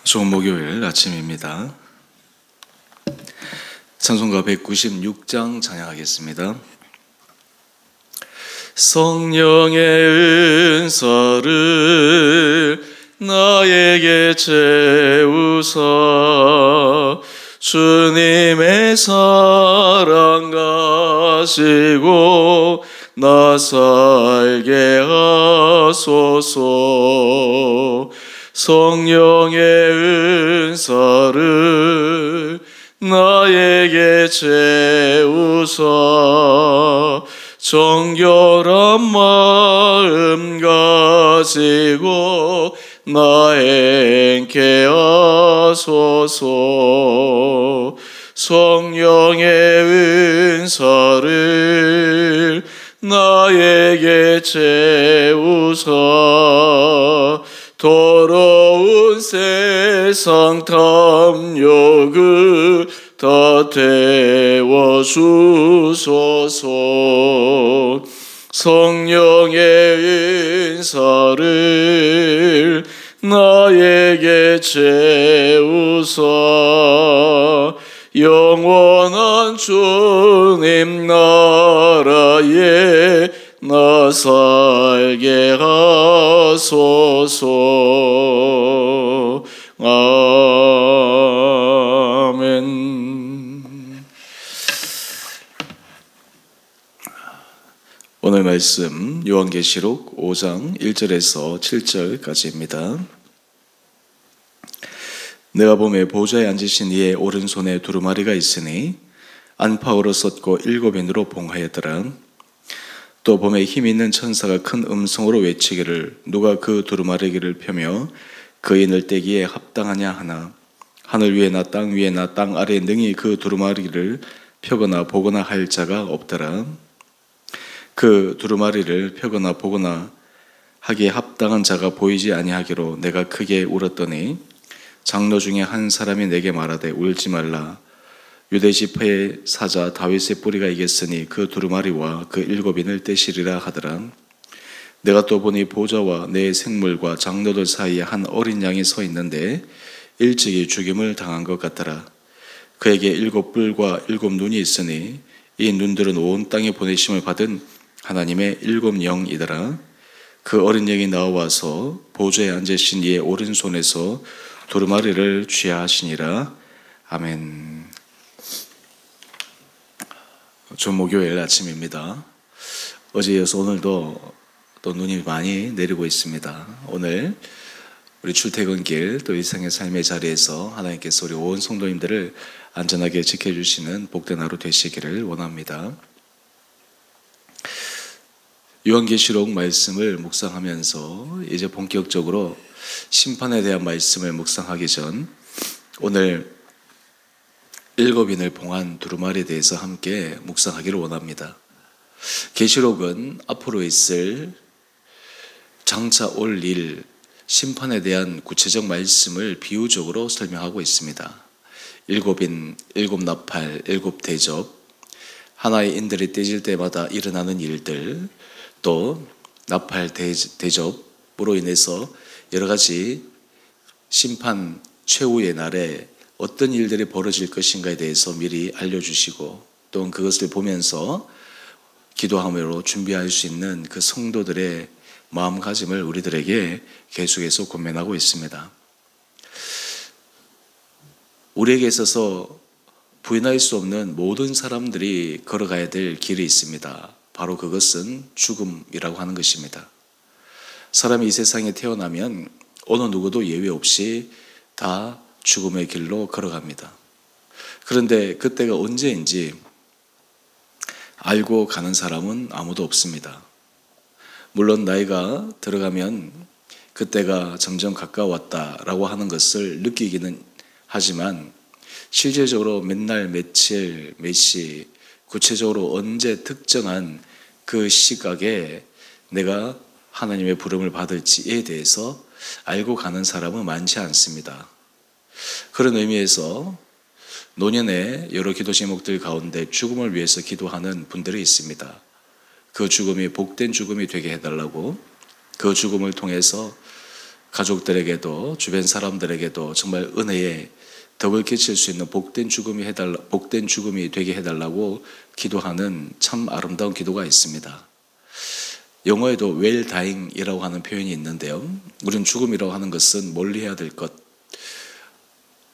좋은 목요일 아침입니다. 찬송가 196장 찬양하겠습니다. 성령의 은사를 나에게 채우사 주님의 사랑 가지고 나 살게 하소서. 성령의 은사를 나에게 채우사 정결한 마음 가지고 나 행케 하소서. 성령의 은사를 나에게 채우사 더러운 세상 탐욕을 다 태워주소서. 성령의 은사를 나에게 채우사 영원한 주님 나라에 나 살게 하소서. 아멘. 오늘 말씀 요한계시록 5장 1절에서 7절까지입니다. 내가 보매 보좌에 앉으신 이의 오른손에 두루마리가 있으니 안파우로 썼고 7인으로 봉하였더라. 또 보매 힘 있는 천사가 큰 음성으로 외치기를 누가 그 두루마리기를 펴며 그 인을 떼기에 합당하냐 하나 하늘 위에나 땅 위에나 땅 아래에 능히 그 두루마리를 펴거나 보거나 할 자가 없더라. 그 두루마리를 펴거나 보거나 하기에 합당한 자가 보이지 아니하기로 내가 크게 울었더니 장로 중에 한 사람이 내게 말하되 울지 말라. 유대 지파의 사자 다윗의 뿌리가 이겼으니 그 두루마리와 그 7인을 떼시리라 하더라. 내가 또 보니 보좌와 내 생물과 장로들 사이에 한 어린 양이 서 있는데 일찍이 죽임을 당한 것 같더라. 그에게 7뿔과 7눈이 있으니 이 눈들은 온 땅에 보내심을 받은 하나님의 7영이더라. 그 어린 양이 나와서 보좌에 앉으신 이의 오른손에서 두루마리를 취하시니라. 아멘. 좋은 목요일 아침입니다. 어제 이어서 오늘도 또 눈이 많이 내리고 있습니다. 오늘 우리 출퇴근길 또 일상의 삶의 자리에서 하나님께서 우리 온 성도님들을 안전하게 지켜주시는 복된 하루 되시기를 원합니다. 요한계시록 말씀을 묵상하면서 이제 본격적으로 심판에 대한 말씀을 묵상하기 전 오늘 7인을 봉한 두루마리에 대해서 함께 묵상하기를 원합니다. 계시록은 앞으로 있을 장차 올 일 심판에 대한 구체적 말씀을 비유적으로 설명하고 있습니다. 7인, 7나팔, 7대접, 하나의 인들이 떼질 때마다 일어나는 일들, 또 나팔 대접으로 인해서 여러 가지 심판 최후의 날에 어떤 일들이 벌어질 것인가에 대해서 미리 알려주시고 또 그것을 보면서 기도함으로 준비할 수 있는 그 성도들의 마음가짐을 우리들에게 계속해서 권면하고 있습니다. 우리에게 있어서 부인할 수 없는 모든 사람들이 걸어가야 될 길이 있습니다. 바로 그것은 죽음이라고 하는 것입니다. 사람이 이 세상에 태어나면 어느 누구도 예외 없이 다 죽음의 길로 걸어갑니다. 그런데 그때가 언제인지 알고 가는 사람은 아무도 없습니다. 물론 나이가 들어가면 그때가 점점 가까웠다라고 하는 것을 느끼기는 하지만 실질적으로 맨날 며칠 몇 시 구체적으로 언제 특정한 그 시각에 내가 하나님의 부름을 받을지에 대해서 알고 가는 사람은 많지 않습니다. 그런 의미에서 노년의 여러 기도 제목들 가운데 죽음을 위해서 기도하는 분들이 있습니다. 그 죽음이 복된 죽음이 되게 해달라고, 그 죽음을 통해서 가족들에게도 주변 사람들에게도 정말 은혜의 덕을 끼칠 수 있는 복된 죽음이 되게 해달라고 기도하는 참 아름다운 기도가 있습니다. 영어에도 well dying이라고 하는 표현이 있는데요. 우리는 죽음이라고 하는 것은 멀리해야 될 것,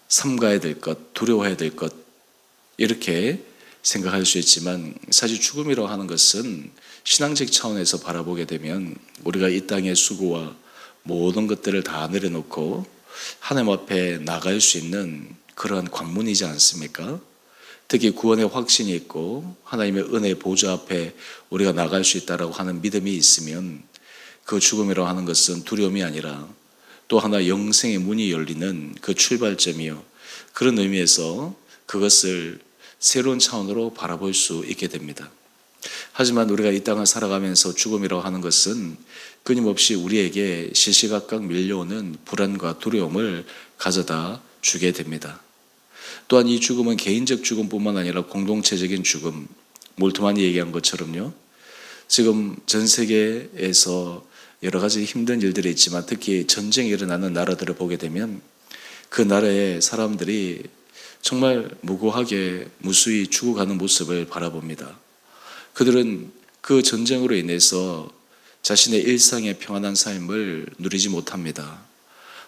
삼가야 될 것, 두려워해야 될 것 이렇게 생각할 수 있지만 사실 죽음이라고 하는 것은 신앙적 차원에서 바라보게 되면 우리가 이 땅의 수고와 모든 것들을 다 내려놓고 하나님 앞에 나갈 수 있는 그러한 관문이지 않습니까? 특히 구원의 확신이 있고 하나님의 은혜의 보좌 앞에 우리가 나갈 수 있다라고 하는 믿음이 있으면 그 죽음이라고 하는 것은 두려움이 아니라 또 하나 영생의 문이 열리는 그 출발점이요. 그런 의미에서 그것을 새로운 차원으로 바라볼 수 있게 됩니다. 하지만 우리가 이 땅을 살아가면서 죽음이라고 하는 것은 끊임없이 우리에게 시시각각 밀려오는 불안과 두려움을 가져다 주게 됩니다. 또한 이 죽음은 개인적 죽음뿐만 아니라 공동체적인 죽음, 몰트만이 얘기한 것처럼요. 지금 전 세계에서 여러 가지 힘든 일들이 있지만 특히 전쟁이 일어나는 나라들을 보게 되면 그 나라의 사람들이 정말 무고하게 무수히 죽어가는 모습을 바라봅니다. 그들은 그 전쟁으로 인해서 자신의 일상의 평안한 삶을 누리지 못합니다.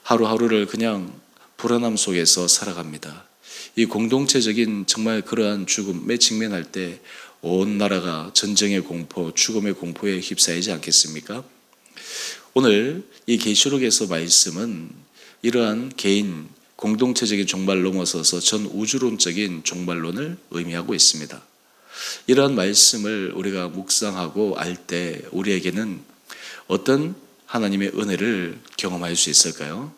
하루하루를 그냥 불안함 속에서 살아갑니다. 이 공동체적인 정말 그러한 죽음에 직면할 때 온 나라가 전쟁의 공포, 죽음의 공포에 휩싸이지 않겠습니까? 오늘 이 계시록에서 말씀은 이러한 개인, 공동체적인 종말 넘어서서 전 우주론적인 종말론을 의미하고 있습니다. 이러한 말씀을 우리가 묵상하고 알 때 우리에게는 어떤 하나님의 은혜를 경험할 수 있을까요?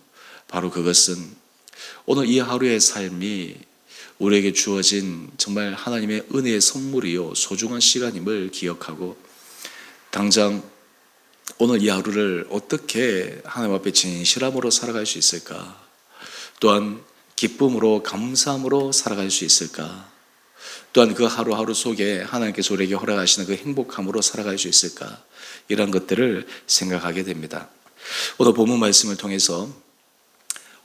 바로 그것은 오늘 이 하루의 삶이 우리에게 주어진 정말 하나님의 은혜의 선물이요 소중한 시간임을 기억하고 당장 오늘 이 하루를 어떻게 하나님 앞에 진실함으로 살아갈 수 있을까? 또한 기쁨으로 감사함으로 살아갈 수 있을까? 또한 그 하루하루 속에 하나님께서 우리에게 허락하시는 그 행복함으로 살아갈 수 있을까? 이런 것들을 생각하게 됩니다. 오늘 본문 말씀을 통해서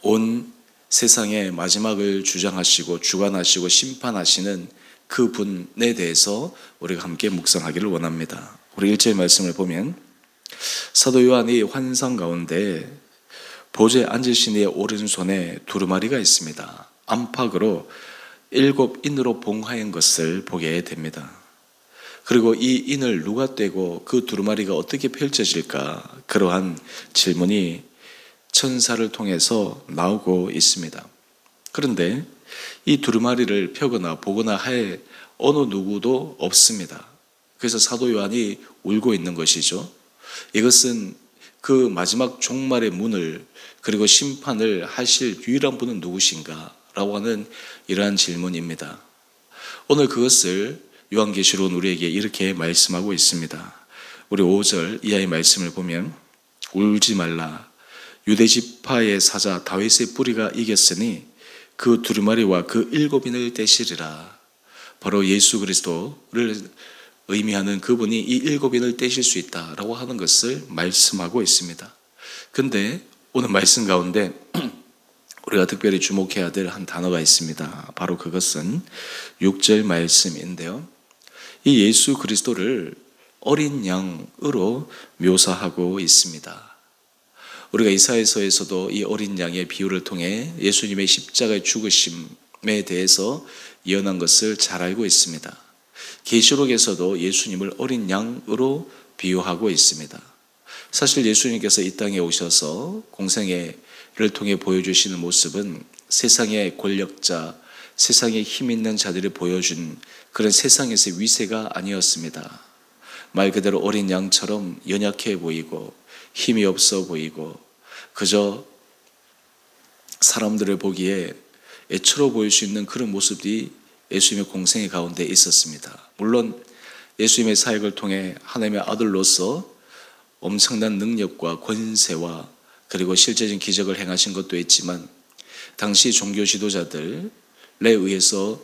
온 세상의 마지막을 주장하시고 주관하시고 심판하시는 그 분에 대해서 우리가 함께 묵상하기를 원합니다. 우리 1절 말씀을 보면 사도 요한이 환상 가운데 보좌에 앉으신 이의 오른손에 두루마리가 있습니다. 안팎으로 7인으로 봉하인 것을 보게 됩니다. 그리고 이 인을 누가 떼고 그 두루마리가 어떻게 펼쳐질까? 그러한 질문이 천사를 통해서 나오고 있습니다. 그런데 이 두루마리를 펴거나 보거나 할 어느 누구도 없습니다. 그래서 사도 요한이 울고 있는 것이죠. 이것은 그 마지막 종말의 문을 그리고 심판을 하실 유일한 분은 누구신가? 라고 하는 이러한 질문입니다. 오늘 그것을 요한계시록은 우리에게 이렇게 말씀하고 있습니다. 우리 5절 이하의 말씀을 보면 울지 말라. 유대지파의 사자 다윗의 뿌리가 이겼으니 그 두루마리와 그 7인을 떼시리라. 바로 예수 그리스도를 의미하는 그분이 이 7인을 떼실 수 있다라고 하는 것을 말씀하고 있습니다. 근데 오늘 말씀 가운데 우리가 특별히 주목해야 될 한 단어가 있습니다. 바로 그것은 6절 말씀인데요. 이 예수 그리스도를 어린 양으로 묘사하고 있습니다. 우리가 이사야서에서도 이 어린 양의 비유를 통해 예수님의 십자가의 죽으심에 대해서 예언한 것을 잘 알고 있습니다. 계시록에서도 예수님을 어린 양으로 비유하고 있습니다. 사실 예수님께서 이 땅에 오셔서 공생애를 통해 보여주시는 모습은 세상의 권력자, 세상에 힘 있는 자들이 보여준 그런 세상에서의 위세가 아니었습니다. 말 그대로 어린 양처럼 연약해 보이고 힘이 없어 보이고 그저 사람들을 보기에 애처로 보일 수 있는 그런 모습이 예수님의 공생애 가운데 있었습니다. 물론 예수님의 사역을 통해 하나님의 아들로서 엄청난 능력과 권세와 그리고 실제적인 기적을 행하신 것도 있지만 당시 종교 지도자들에 의해서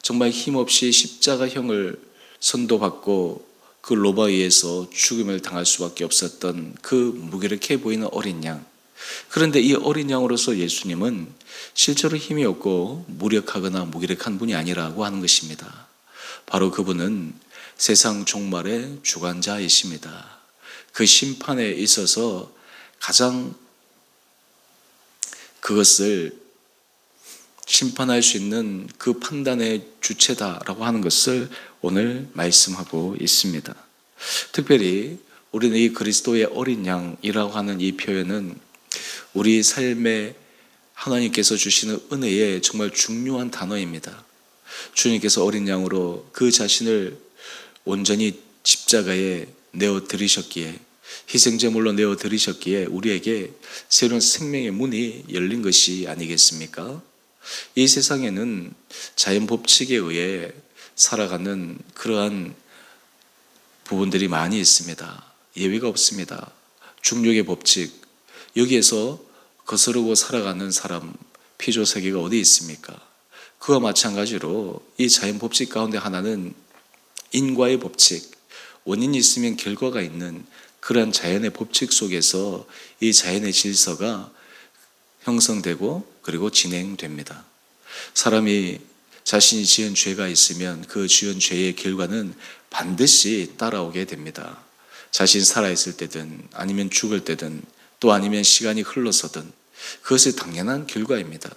정말 힘없이 십자가형을 선도받고 그 로마에 의해서 죽음을 당할 수밖에 없었던 그 무기력해 보이는 어린 양, 그런데 이 어린 양으로서 예수님은 실제로 힘이 없고 무력하거나 무기력한 분이 아니라고 하는 것입니다. 바로 그분은 세상 종말의 주관자이십니다. 그 심판에 있어서 가장 그것을 심판할 수 있는 그 판단의 주체다라고 하는 것을 오늘 말씀하고 있습니다. 특별히 우리는 이 그리스도의 어린 양이라고 하는 이 표현은 우리 삶에 하나님께서 주시는 은혜의 정말 중요한 단어입니다. 주님께서 어린 양으로 그 자신을 온전히 십자가에 내어드리셨기에, 희생제물로 내어드리셨기에 우리에게 새로운 생명의 문이 열린 것이 아니겠습니까? 이 세상에는 자연 법칙에 의해 살아가는 그러한 부분들이 많이 있습니다. 예외가 없습니다. 중력의 법칙, 여기에서 거스르고 살아가는 사람, 피조세계가 어디 있습니까? 그와 마찬가지로 이 자연 법칙 가운데 하나는 인과의 법칙, 원인이 있으면 결과가 있는 그러한 자연의 법칙 속에서 이 자연의 질서가 형성되고 그리고 진행됩니다. 사람이 자신이 지은 죄가 있으면 그 지은 죄의 결과는 반드시 따라오게 됩니다. 자신 살아있을 때든 아니면 죽을 때든 또 아니면 시간이 흘러서든 그것이 당연한 결과입니다.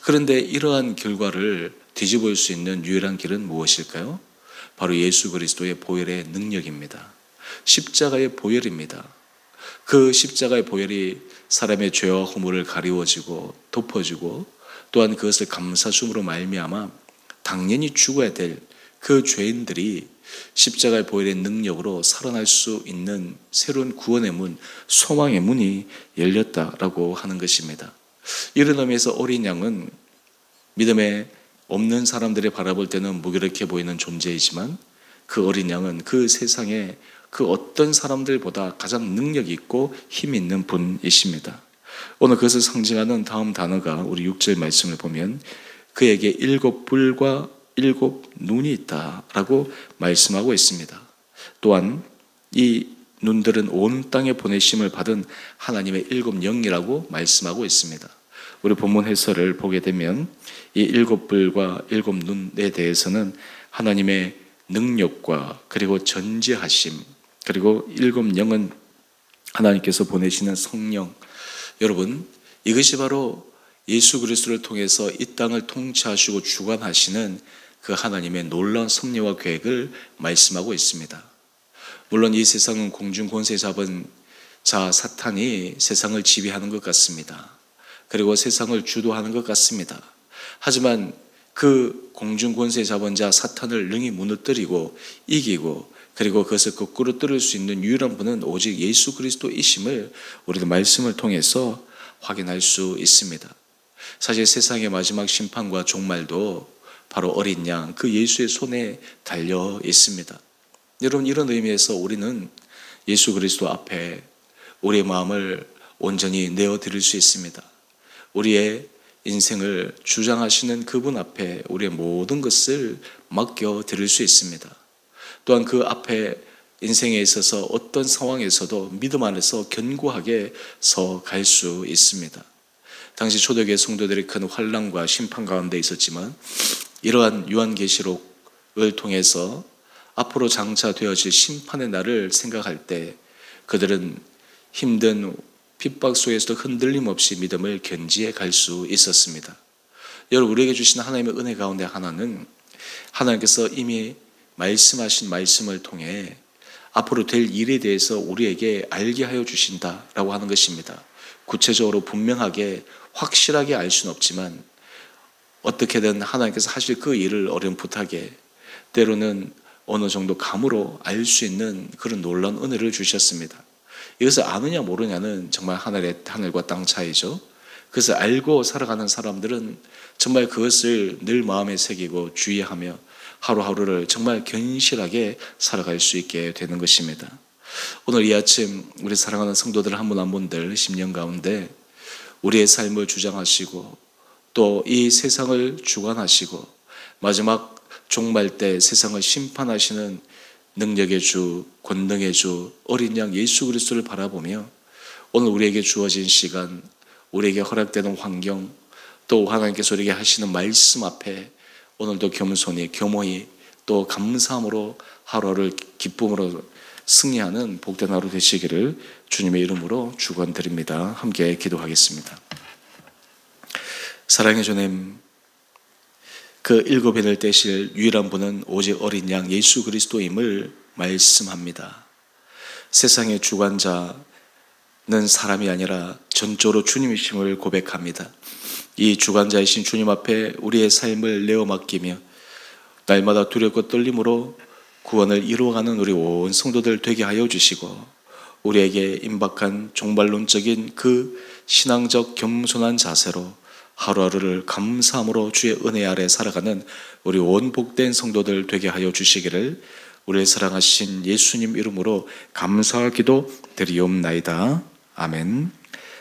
그런데 이러한 결과를 뒤집을 수 있는 유일한 길은 무엇일까요? 바로 예수 그리스도의 보혈의 능력입니다. 십자가의 보혈입니다. 그 십자가의 보혈이 사람의 죄와 허물을 가리워지고 덮어주고 또한 그것을 감사줌으로 말미암아 당연히 죽어야 될 그 죄인들이 십자가의 보혈의 능력으로 살아날 수 있는 새로운 구원의 문, 소망의 문이 열렸다라고 하는 것입니다. 이런 의미에서 어린 양은 믿음에 없는 사람들이 바라볼 때는 무기력해 보이는 존재이지만 그 어린 양은 그 세상에 그 어떤 사람들보다 가장 능력 있고 힘 있는 분이십니다. 오늘 그것을 상징하는 다음 단어가 우리 6절 말씀을 보면 그에게 7뿔과 7눈이 있다라고 말씀하고 있습니다. 또한 이 눈들은 온 땅에 보내심을 받은 하나님의 7영이라고 말씀하고 있습니다. 우리 본문 해설을 보게 되면 이 7뿔과 7눈에 대해서는 하나님의 능력과 그리고 전지하심, 그리고 7영은 하나님께서 보내시는 성령. 여러분, 이것이 바로 예수 그리스도를 통해서 이 땅을 통치하시고 주관하시는 그 하나님의 놀라운 섭리와 계획을 말씀하고 있습니다. 물론 이 세상은 공중 권세 잡은 자 사탄이 세상을 지배하는 것 같습니다. 그리고 세상을 주도하는 것 같습니다. 하지만 그 공중 권세 잡은 자 사탄을 능히 무너뜨리고 이기고 그리고 그것을 거꾸로 뚫을 수 있는 유일한 분은 오직 예수 그리스도이심을 우리가 말씀을 통해서 확인할 수 있습니다. 사실 세상의 마지막 심판과 종말도 바로 어린 양, 그 예수의 손에 달려 있습니다. 여러분, 이런 의미에서 우리는 예수 그리스도 앞에 우리의 마음을 온전히 내어드릴 수 있습니다. 우리의 인생을 주장하시는 그분 앞에 우리의 모든 것을 맡겨드릴 수 있습니다. 또한 그 앞에 인생에 있어서 어떤 상황에서도 믿음 안에서 견고하게 서 갈 수 있습니다. 당시 초대교회 성도들이 큰 환난과 심판 가운데 있었지만 이러한 요한계시록을 통해서 앞으로 장차 되어질 심판의 날을 생각할 때 그들은 힘든 핍박 속에서도 흔들림 없이 믿음을 견지해 갈 수 있었습니다. 여러분, 우리에게 주신 하나님의 은혜 가운데 하나는 하나님께서 이미 말씀하신 말씀을 통해 앞으로 될 일에 대해서 우리에게 알게 하여 주신다라고 하는 것입니다. 구체적으로 분명하게 확실하게 알 수는 없지만 어떻게든 하나님께서 하실 그 일을 어렴풋하게 때로는 어느 정도 감으로 알 수 있는 그런 놀라운 은혜를 주셨습니다. 이것을 아느냐 모르냐는 정말 하늘과 땅 차이죠. 그것을 알고 살아가는 사람들은 정말 그것을 늘 마음에 새기고 주의하며 하루하루를 정말 견실하게 살아갈 수 있게 되는 것입니다. 오늘 이 아침 우리 사랑하는 성도들 한 분 한 분들 심령 가운데 우리의 삶을 주장하시고 또 이 세상을 주관하시고 마지막 종말 때 세상을 심판하시는 능력의 주, 권능의 주, 어린 양 예수 그리스도를 바라보며 오늘 우리에게 주어진 시간, 우리에게 허락되는 환경, 또 하나님께서 우리에게 하시는 말씀 앞에 오늘도 겸손히 겸허히 또 감사함으로 하루를 기쁨으로 승리하는 복된 하루 되시기를 주님의 이름으로 축원드립니다. 함께 기도하겠습니다. 사랑의 주님, 그 7인을 떼실 유일한 분은 오직 어린 양 예수 그리스도임을 말씀합니다. 세상의 주관자는 사람이 아니라 전적으로 주님이심을 고백합니다. 이 주관자이신 주님 앞에 우리의 삶을 내어 맡기며 날마다 두렵고 떨림으로 구원을 이루어가는 우리 온 성도들 되게 하여 주시고, 우리에게 임박한 종말론적인 그 신앙적 겸손한 자세로 하루하루를 감사함으로 주의 은혜 아래 살아가는 우리 온 복된 성도들 되게 하여 주시기를 우리를 사랑하신 예수님 이름으로 감사와 기도 드리옵나이다. 아멘.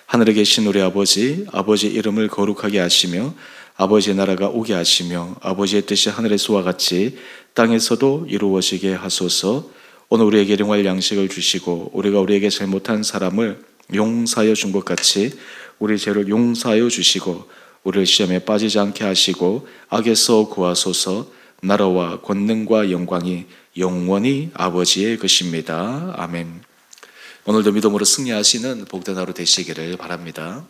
하늘에 계신 우리 아버지, 아버지의 이름을 거룩하게 하시며 아버지의 나라가 오게 하시며 아버지의 뜻이 하늘에서와 같이 땅에서도 이루어지게 하소서. 오늘 우리에게 일용할 양식을 주시고 우리가 우리에게 잘못한 사람을 용서하여 준 것 같이 우리 죄를 용서하여 주시고 우리를 시험에 빠지지 않게 하시고 악에서 구하소서. 나라와 권능과 영광이 영원히 아버지의 것입니다. 아멘. 오늘도 믿음으로 승리하시는 복된 하루 되시기를 바랍니다.